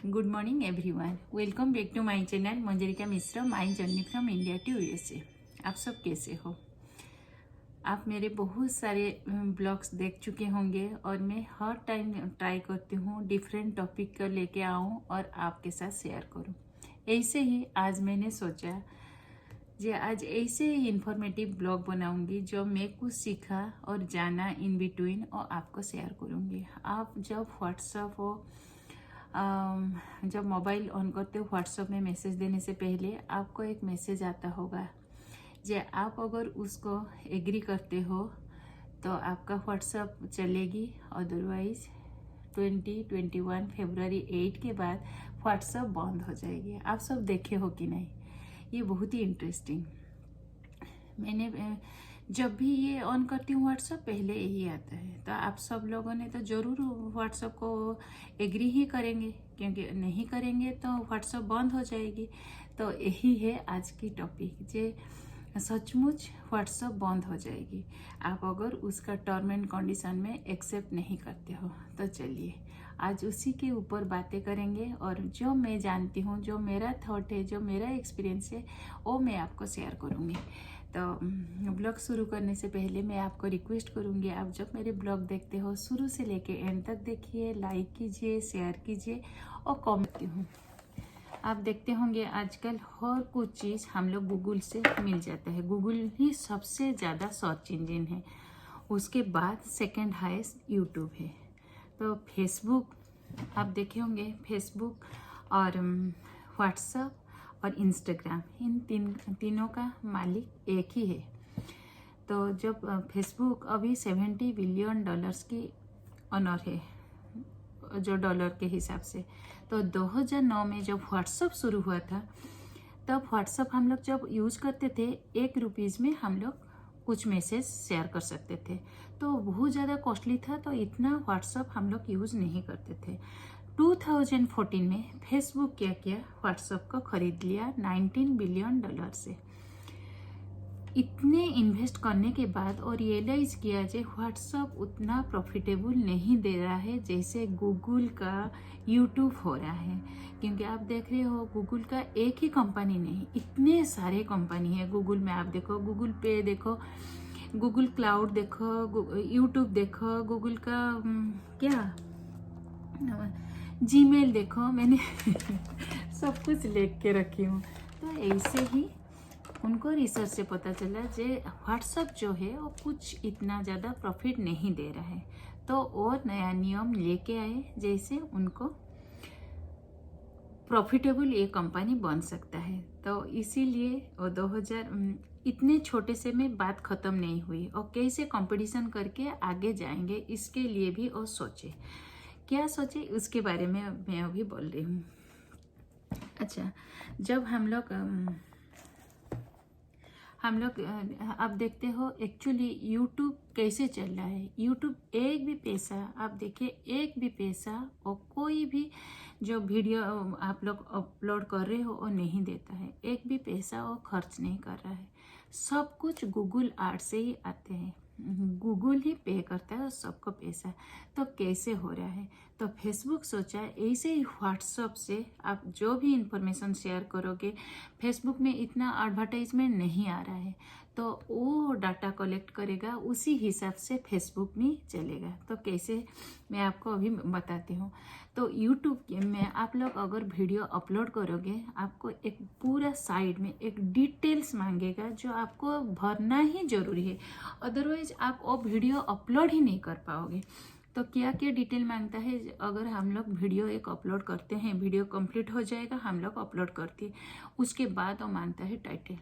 Good morning everyone, welcome back to my channel Manjarika Mishra, my journey from India to USA. आप सब कैसे हो? आप मेरे बहुत सारे ब्लॉग्स देख चुके होंगे और मैं हर टाइम ट्राई करती हूँ डिफरेंट टॉपिक को लेके आऊँ और आपके साथ शेयर करूँ। ऐसे ही आज मैंने सोचा जी आज ऐसे ही इंफॉर्मेटिव ब्लॉग बनाऊंगी जो मैं कुछ सीखा और जाना इन बिटवीन और आपको शेयर करूँगी। आप जब व्हाट्सएप हो जब मोबाइल ऑन करते हो, व्हाट्सएप में मैसेज देने से पहले आपको एक मैसेज आता होगा। जे आप अगर उसको एग्री करते हो तो आपका व्हाट्सएप चलेगी, अदरवाइज 2021 फरवरी 8 के बाद व्हाट्सएप बंद हो जाएगी। आप सब देखे हो कि नहीं? ये बहुत ही इंटरेस्टिंग। मैंने जब भी ये ऑन करती हूँ व्हाट्सएप पहले यही आता है। तो आप सब लोगों ने तो ज़रूर व्हाट्सएप को एग्री ही करेंगे, क्योंकि नहीं करेंगे तो व्हाट्सएप बंद हो जाएगी। तो यही है आज की टॉपिक, जे सचमुच व्हाट्सएप बंद हो जाएगी आप अगर उसका टर्म एंड कंडीशन में एक्सेप्ट नहीं करते हो। तो चलिए आज उसी के ऊपर बातें करेंगे और जो मैं जानती हूँ, जो मेरा थॉट है, जो मेरा एक्सपीरियंस है, वो मैं आपको शेयर करूँगी। तो ब्लॉग शुरू करने से पहले मैं आपको रिक्वेस्ट करूँगी, आप जब मेरे ब्लॉग देखते हो शुरू से लेके एंड तक देखिए, लाइक कीजिए, शेयर कीजिए और कमेंट हूँ। आप देखते होंगे आजकल हर कुछ चीज़ हम लोग गूगल से मिल जाता है। गूगल ही सबसे ज़्यादा सर्च इंजन है, उसके बाद सेकंड हाईएस्ट यूट्यूब है। तो फेसबुक आप देखे होंगे, फेसबुक और व्हाट्सएप और इंस्टाग्राम, इन तीनों का मालिक एक ही है। तो जब फेसबुक अभी $70 बिलियन की ऑनर है, जो डॉलर के हिसाब से। तो 2009 में जब व्हाट्सएप शुरू हुआ था, तब व्हाट्सएप हम लोग जब यूज़ करते थे ₹1 में हम लोग कुछ मैसेज शेयर कर सकते थे। तो बहुत ज़्यादा कॉस्टली था, तो इतना व्हाट्सएप हम लोग यूज़ नहीं करते थे। 2014 में फेसबुक क्या किया, व्हाट्सएप को खरीद लिया $19 बिलियन से। इतने इन्वेस्ट करने के बाद और रियलाइज किया कि व्हाट्सएप उतना प्रॉफिटेबल नहीं दे रहा है जैसे गूगल का, यूट्यूब हो रहा है। क्योंकि आप देख रहे हो गूगल का एक ही कंपनी नहीं, इतने सारे कंपनी है गूगल में। आप देखो गूगल पे देखो, गूगल क्लाउड देखो, यूट्यूब देखो, गूगल का क्या जीमेल देखो, मैंने सब कुछ लिख के रखी हूँ। तो ऐसे ही उनको रिसर्च से पता चला जे व्हाट्सएप जो है वो कुछ इतना ज़्यादा प्रॉफिट नहीं दे रहा है। तो और नया नियम लेके आए जैसे उनको प्रॉफिटेबल ये कंपनी बन सकता है। तो इसीलिए 2000 इतने छोटे से में बात ख़त्म नहीं हुई और कैसे कंपटीशन करके आगे जाएंगे, इसके लिए भी वो सोचे। क्या सोचे उसके बारे में मैं अभी बोल रही हूँ। अच्छा, जब हम लोग आप देखते हो एक्चुअली यूट्यूब कैसे चल रहा है। यूट्यूब एक भी पैसा, आप देखिए एक भी पैसा और कोई भी जो वीडियो आप लोग अपलोड कर रहे हो वो नहीं देता है। एक भी पैसा वो खर्च नहीं कर रहा है। सब कुछ गूगल आर्ट से ही आते हैं, गूगल ही पे करता है सबको पैसा। तो कैसे हो रहा है? तो फेसबुक सोचा ऐसे ही व्हाट्सएप से आप जो भी इंफॉर्मेशन शेयर करोगे, फेसबुक में इतना एडवर्टाइजमेंट नहीं आ रहा है, तो वो डाटा कलेक्ट करेगा, उसी हिसाब से फेसबुक में चलेगा। तो कैसे, मैं आपको अभी बताती हूँ। तो यूट्यूब में आप लोग अगर वीडियो अपलोड करोगे, आपको एक पूरा साइड में एक डिटेल्स मांगेगा जो आपको भरना ही जरूरी है, अदरवाइज आप वो वीडियो अपलोड ही नहीं कर पाओगे। तो क्या क्या डिटेल मांगता है? अगर हम लोग वीडियो एक अपलोड करते हैं, वीडियो कंप्लीट हो जाएगा, हम लोग अपलोड करते हैं, उसके बाद वो मांगता है टाइटल।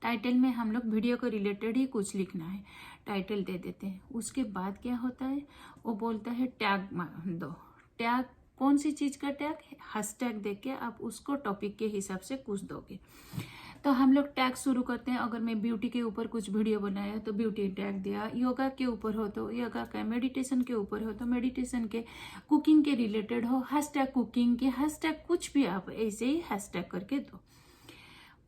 टाइटल में हम लोग वीडियो को रिलेटेड ही कुछ लिखना है, टाइटल दे देते हैं। उसके बाद क्या होता है, वो बोलता है टैग दो। टैग कौन सी चीज़ का टैग? हैशटैग दे के आप उसको टॉपिक के हिसाब से कुछ दोगे। तो हम लोग टैग शुरू करते हैं। अगर मैं ब्यूटी के ऊपर कुछ वीडियो बनाया तो ब्यूटी टैग दिया, योगा के ऊपर हो तो योगा का, मेडिटेशन के ऊपर हो तो मेडिटेशन के, कुकिंग के रिलेटेड हो हैशटैग कुकिंग के, हैशटैग कुछ भी आप ऐसे ही हैशटैग करके दो।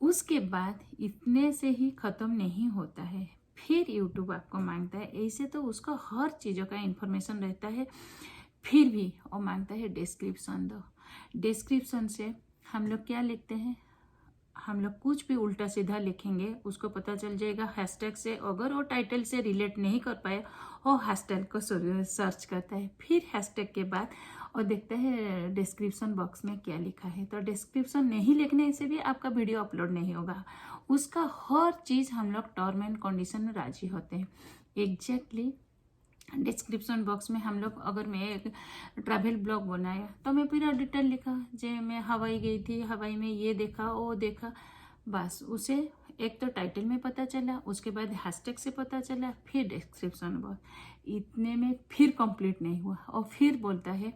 उसके बाद इतने से ही ख़त्म नहीं होता है, फिर यूट्यूब आपको मांगता है। ऐसे तो उसका हर चीज़ों का इंफॉर्मेशन रहता है, फिर भी वो मांगता है डिस्क्रिप्शन दो। डिस्क्रिप्शन से हम लोग क्या लिखते हैं, हम लोग कुछ भी उल्टा सीधा लिखेंगे उसको पता चल जाएगा हैशटैग से। अगर वो टाइटल से रिलेट नहीं कर पाए वो हैशटैग को सर्च करता है, फिर हैशटैग के बाद और देखता है डिस्क्रिप्शन बॉक्स में क्या लिखा है। तो डिस्क्रिप्शन नहीं लिखने से भी आपका वीडियो अपलोड नहीं होगा। उसका हर चीज़ हम लोग टर्म एंड कंडीशन में राजी होते हैं। एग्जैक्टली डिस्क्रिप्शन बॉक्स में हम लोग, अगर मैं एक ट्रैवल ब्लॉग बनाया तो मैं पूरा डिटेल लिखा, जे मैं हवाई गई थी, हवाई में ये देखा वो देखा, बस उसे एक तो टाइटल में पता चला, उसके बाद हैशटैग से पता चला, फिर डिस्क्रिप्शन बॉक्स। इतने में फिर कंप्लीट नहीं हुआ और फिर बोलता है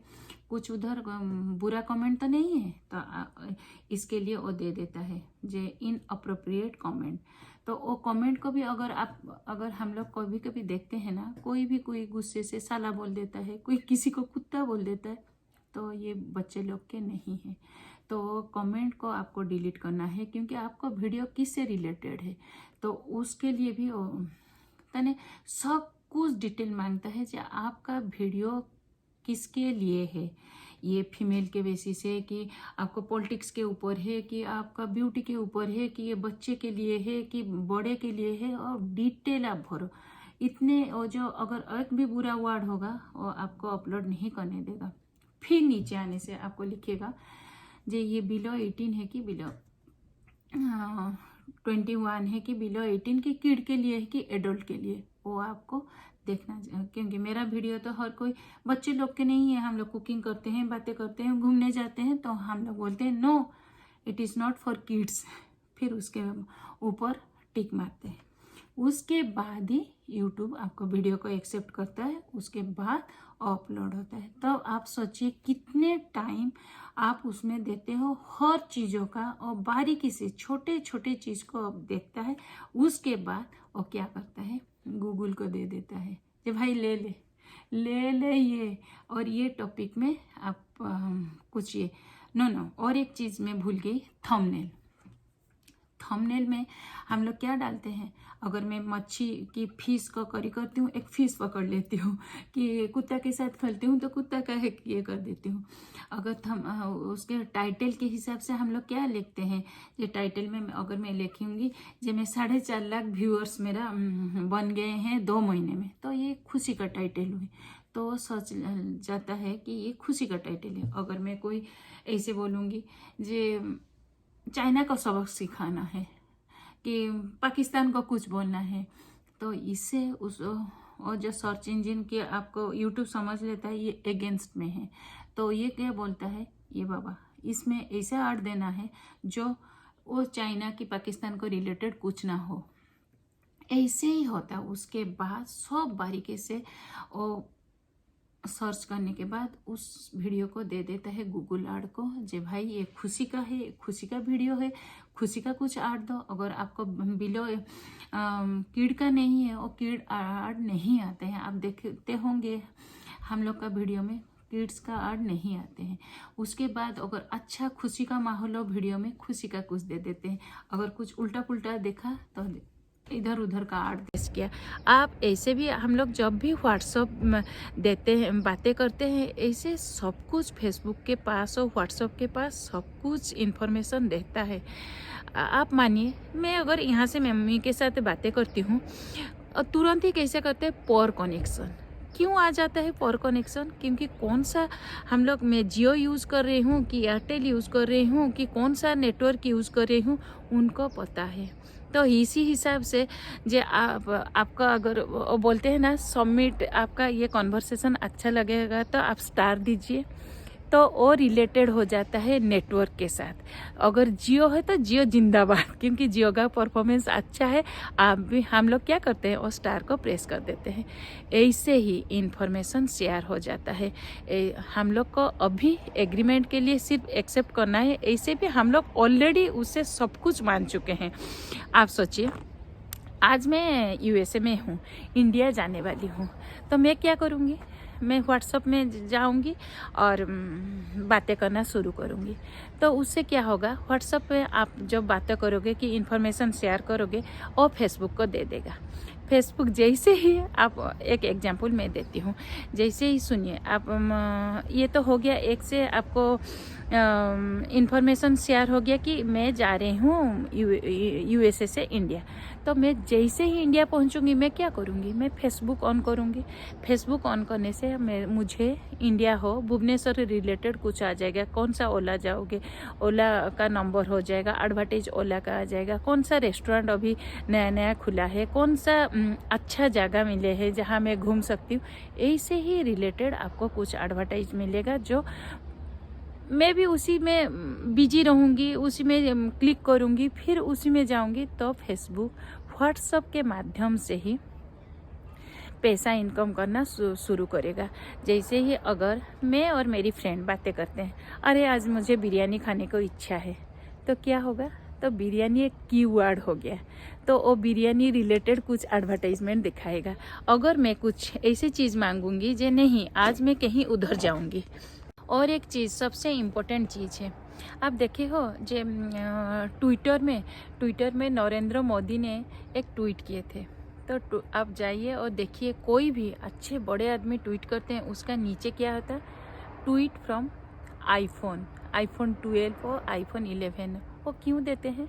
कुछ उधर बुरा कमेंट तो नहीं है, तो इसके लिए वो दे देता है जे इन अप्रोप्रिएट कमेंट। तो वो कमेंट को भी अगर हम लोग कभी कभी देखते हैं ना, कोई गुस्से से साला बोल देता है, कोई किसी को कुत्ता बोल देता है, तो ये बच्चे लोग के नहीं है। तो कमेंट को आपको डिलीट करना है, क्योंकि आपका वीडियो किससे रिलेटेड है। तो उसके लिए भी तने सब कुछ डिटेल मांगता है कि आपका वीडियो किसके लिए है। ये फीमेल के बेसिस है कि आपको पॉलिटिक्स के ऊपर है कि आपका ब्यूटी के ऊपर है कि ये बच्चे के लिए है कि बड़े के लिए है, और डिटेल आप भरो इतने। और जो अगर एक भी बुरा वर्ड होगा वो आपको अपलोड नहीं करने देगा। फिर नीचे आने से आपको लिखेगा जे ये बिलो 18 है कि बिलो 21 है कि बिलो 18 की किड के लिए है कि एडल्ट के लिए, वो आपको देखना। क्योंकि मेरा वीडियो तो हर कोई बच्चे लोग के नहीं है। हम लोग कुकिंग करते हैं, बातें करते हैं, घूमने जाते हैं, तो हम लोग बोलते हैं no it is not for kids, फिर उसके ऊपर टिक मारते हैं। उसके बाद ही यूट्यूब आपको वीडियो को एक्सेप्ट करता है, उसके बाद अपलोड होता है। तो आप सोचिए कितने टाइम आप उसमें देते हो हर चीज़ों का, और बारीकी से छोटे छोटे चीज़ को अब देखता है। उसके बाद वो क्या करता है, गूगल को दे देता है कि भाई ले ले ये, और ये टॉपिक में आप कुछ ये नो और एक चीज़ मैं भूल गई, थंबनेल में हम लोग क्या डालते हैं। अगर मैं मच्छी की फिश को करी करती हूँ, एक फिश पकड़ लेती हूँ, कि कुत्ता के साथ खेलती हूँ तो कुत्ता का है ये कर देती हूँ। अगर उसके टाइटल के हिसाब से हम लोग क्या लिखते हैं, ये टाइटल में अगर मैं लिखूँगी जो मैं 4.5 लाख व्यूअर्स मेरा बन गए हैं 2 महीने में, तो ये खुशी का टाइटल हुई, तो सोच जाता है कि ये खुशी का टाइटल है। अगर मैं कोई ऐसे बोलूँगी जे चाइना का सबक सिखाना है कि पाकिस्तान को कुछ बोलना है, तो इससे और जो सर्च इंजन के आपको यूट्यूब समझ लेता है ये अगेंस्ट में है। तो ये क्या बोलता है, ये बाबा इसमें ऐसा ऐड देना है जो वो चाइना की पाकिस्तान को रिलेटेड कुछ ना हो। ऐसे ही होता है। उसके बाद सब बारीकी से वो सर्च करने के बाद उस वीडियो को दे देता है गूगल ऐड को, जे भाई ये खुशी का है, खुशी का वीडियो है, खुशी का कुछ ऐड दो। अगर आपको बिलो किड का नहीं है, और किड ऐड नहीं आते हैं, आप देखते होंगे हम लोग का वीडियो में किड्स का ऐड नहीं आते हैं। उसके बाद अगर अच्छा खुशी का माहौल हो वीडियो में, खुशी का कुछ दे देते हैं। अगर कुछ उल्टा पुल्टा देखा तो इधर उधर का आर्ट देश किया। आप ऐसे भी हम लोग जब भी व्हाट्सअप देते हैं, बातें करते हैं, ऐसे सब कुछ फेसबुक के पास और व्हाट्सअप के पास सब कुछ इन्फॉर्मेशन रहता है। आप मानिए मैं अगर यहाँ से मम्मी के साथ बातें करती हूँ, तुरंत ही कैसे करते हैं पोर कनेक्शन क्यों आ जाता है पोर कनेक्शन, क्योंकि कौन सा हम लोग मैं जियो यूज़ कर रही हूँ कि एयरटेल यूज़ कर रही हूँ कि कौन सा नेटवर्क यूज़ कर रही हूँ, उनको पता है। तो इसी हिसाब से जो आपका अगर बोलते हैं ना सबमिट, आपका ये कॉन्वर्सेशन अच्छा लगेगा तो आप स्टार दीजिए, तो वो रिलेटेड हो जाता है नेटवर्क के साथ। अगर जियो है तो जियो जिंदाबाद, क्योंकि जियो का परफॉर्मेंस अच्छा है। आप भी हम लोग क्या करते हैं, वो स्टार को प्रेस कर देते हैं। ऐसे ही इंफॉर्मेशन शेयर हो जाता है। हम लोग को अभी एग्रीमेंट के लिए सिर्फ एक्सेप्ट करना है। ऐसे भी हम लोग ऑलरेडी उससे सब कुछ मान चुके हैं। आप सोचिए आज मैं यूएसए में हूँ, इंडिया जाने वाली हूँ, तो मैं क्या करूँगी, मैं व्हाट्सअप में जाऊंगी और बातें करना शुरू करूंगी। तो उससे क्या होगा, व्हाट्सअप पे आप जब बातें करोगे कि इन्फॉर्मेशन शेयर करोगे, और फेसबुक को दे देगा। फेसबुक जैसे ही आप, एक एग्जांपल मैं देती हूँ, जैसे ही सुनिए आप, ये तो हो गया, एक से आपको इन्फॉर्मेशन शेयर हो गया कि मैं जा रही हूँ यूएसए से इंडिया। तो मैं जैसे ही इंडिया पहुँचूँगी मैं क्या करूँगी, मैं फेसबुक ऑन करूँगी। फेसबुक ऑन करने से मुझे इंडिया हो भुवनेश्वर से रिलेटेड कुछ आ जाएगा, कौन सा ओला जाओगे, ओला का नंबर हो जाएगा, एडवर्टाइज ओला का आ जाएगा, कौन सा रेस्टोरेंट अभी नया नया खुला है, कौन सा अच्छा जगह मिले है जहाँ मैं घूम सकती हूँ, ऐसे ही रिलेटेड आपको कुछ एडवर्टाइज मिलेगा, जो मैं भी उसी में बिजी रहूँगी, उसी में क्लिक करूँगी, फिर उसी में जाऊँगी। तो फेसबुक, व्हाट्सएप के माध्यम से ही पैसा इनकम करना शुरू करेगा। जैसे ही अगर मैं और मेरी फ्रेंड बातें करते हैं, अरे आज मुझे बिरयानी खाने को इच्छा है, तो क्या होगा, तो बिरयानी एक कीवर्ड हो गया, तो वो बिरयानी रिलेटेड कुछ एडवर्टाइजमेंट दिखाएगा। अगर मैं कुछ ऐसी चीज़ मांगूंगी जे नहीं, आज मैं कहीं उधर जाऊंगी। और एक चीज़, सबसे इम्पोर्टेंट चीज़ है, आप देखे हो जे ट्विटर में नरेंद्र मोदी ने एक ट्वीट किए थे। तो आप जाइए और देखिए, कोई भी अच्छे बड़े आदमी ट्वीट करते हैं, उसका नीचे क्या होता है, ट्वीट फ्रॉम आईफोन 12 और आईफोन 11। वो क्यों देते हैं,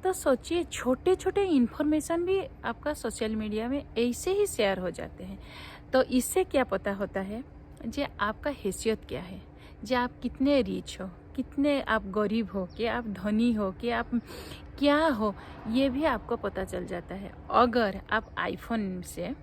तो सोचिए, छोटे छोटे इन्फॉर्मेशन भी आपका सोशल मीडिया में ऐसे ही शेयर हो जाते हैं। तो इससे क्या पता होता है जे आपका हैसियत क्या है, जे आप कितने रिच हो, कितने आप गरीब हो, कि आप धनी हो, कि आप क्या हो, ये भी आपको पता चल जाता है। अगर आप आईफोन से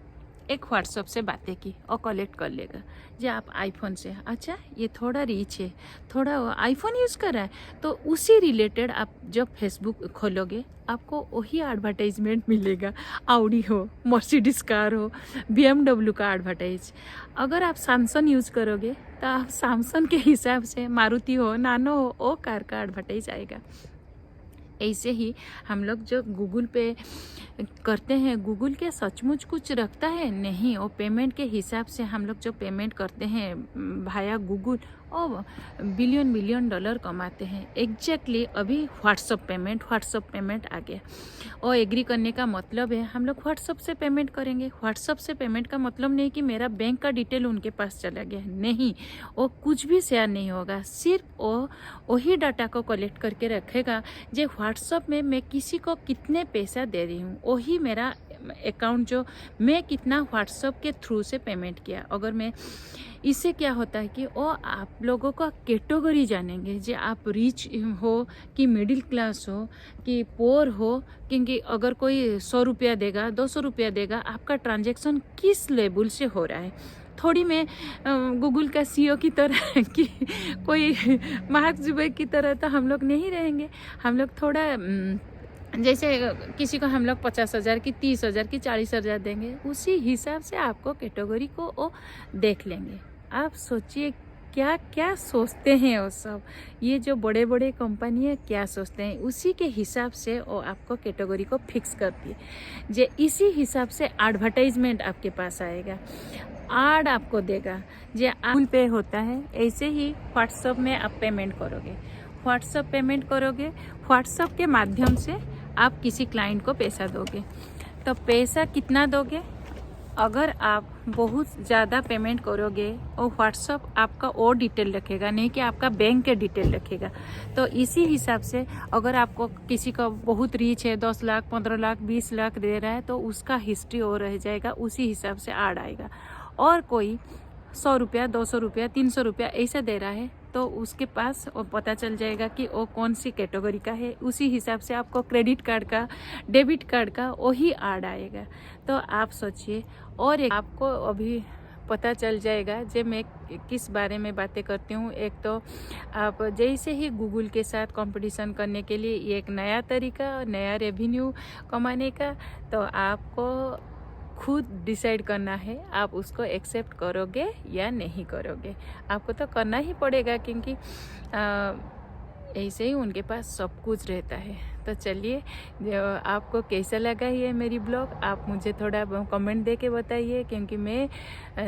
एक व्हाट्सएप से बातें की और कलेक्ट कर लेगा, जो आप आईफोन से, अच्छा ये थोड़ा रिच है, थोड़ा आईफोन यूज़ कर रहा है, तो उसी रिलेटेड आप जब फेसबुक खोलोगे आपको वही एडवर्टाइजमेंट मिलेगा। ऑडी हो, मर्सिडीज कार हो, BMW का एडवर्टाइज। अगर आप सैमसंग यूज़ करोगे तो आप सैमसंग के हिसाब से, मारुति हो, नानो हो, वो कार का एडवर्टाइज आएगा। ऐसे ही हम लोग जो गूगल पे करते हैं, गूगल क्या सचमुच कुछ रखता है, नहीं, वो पेमेंट के हिसाब से हम लोग जो पेमेंट करते हैं भाया गूगल, और बिलियन डॉलर कमाते हैं। एग्जैक्टली अभी व्हाट्सअप पेमेंट आ गया। और एग्री करने का मतलब है हम लोग व्हाट्सअप से पेमेंट करेंगे। व्हाट्सअप से पेमेंट का मतलब नहीं कि मेरा बैंक का डिटेल उनके पास चला गया, नहीं, वो कुछ भी शेयर नहीं होगा, सिर्फ वो वही डाटा को कलेक्ट करके रखेगा। जो व्हाट्सअप में मैं किसी को कितने पैसा दे रही हूँ, वही मेरा अकाउंट, जो मैं कितना व्हाट्सअप के थ्रू से पेमेंट किया। अगर मैं, इससे क्या होता है कि वो आप लोगों का कैटेगरी जानेंगे, जो आप रिच हो कि मिडिल क्लास हो कि पोर हो, क्योंकि अगर कोई 100 रुपया देगा, 200 रुपया देगा, आपका ट्रांजैक्शन किस लेवल से हो रहा है। थोड़ी मैं गूगल का CEO की तरह कि कोई मार्क जुबर्ग की तरह तो हम लोग नहीं रहेंगे। हम लोग थोड़ा जैसे किसी को हम लोग 50,000 की, 30,000 की, 40,000 देंगे, उसी हिसाब से आपको कैटेगरी को वो देख लेंगे। आप सोचिए क्या क्या सोचते हैं वो सब, ये जो बड़े बड़े कंपनी है क्या सोचते हैं, उसी के हिसाब से वो आपको कैटेगरी को फिक्स करती है। जे इसी हिसाब से एडवर्टाइजमेंट आपके पास आएगा, आड आपको देगा। जो गूगल पे होता है, ऐसे ही व्हाट्सएप में आप पेमेंट करोगे, व्हाट्सएप के माध्यम से आप किसी क्लाइंट को पैसा दोगे। तो पैसा कितना दोगे, अगर आप बहुत ज़्यादा पेमेंट करोगे और व्हाट्सएप आपका और डिटेल रखेगा, नहीं कि आपका बैंक के डिटेल रखेगा। तो इसी हिसाब से अगर आपको किसी का बहुत रीच है, 10 लाख, 15 लाख, 20 लाख दे रहा है, तो उसका हिस्ट्री और रह जाएगा, उसी हिसाब से ऐड आएगा। और कोई 100 रुपया, 200 रुपया, 300 रुपया ऐसा दे रहा है, तो उसके पास वो पता चल जाएगा कि वो कौन सी कैटेगरी का है। उसी हिसाब से आपको क्रेडिट कार्ड का, डेबिट कार्ड का वही ऐड आएगा। तो आप सोचिए, और एक आपको अभी पता चल जाएगा जे मैं किस बारे में बातें करती हूँ। एक तो आप जैसे ही गूगल के साथ कंपटीशन करने के लिए ये एक नया तरीका, नया रेवेन्यू कमाने का, तो आपको खुद डिसाइड करना है आप उसको एक्सेप्ट करोगे या नहीं करोगे। आपको तो करना ही पड़ेगा, क्योंकि ऐसे ही उनके पास सब कुछ रहता है। तो चलिए, आपको कैसा लगा ये मेरी ब्लॉग, आप मुझे थोड़ा कमेंट दे के बताइए, क्योंकि मैं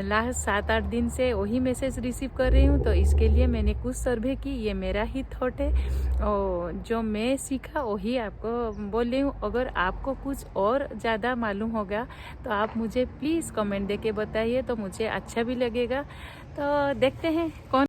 लास्ट 7-8 दिन से वही मैसेज रिसीव कर रही हूँ। तो इसके लिए मैंने कुछ सर्वे की, ये मेरा ही थॉट है और जो मैं सीखा वही आपको बोल रही हूँ। अगर आपको कुछ और ज़्यादा मालूम होगा तो आप मुझे प्लीज़ कमेंट दे के बताइए, तो मुझे अच्छा भी लगेगा। तो देखते हैं कौन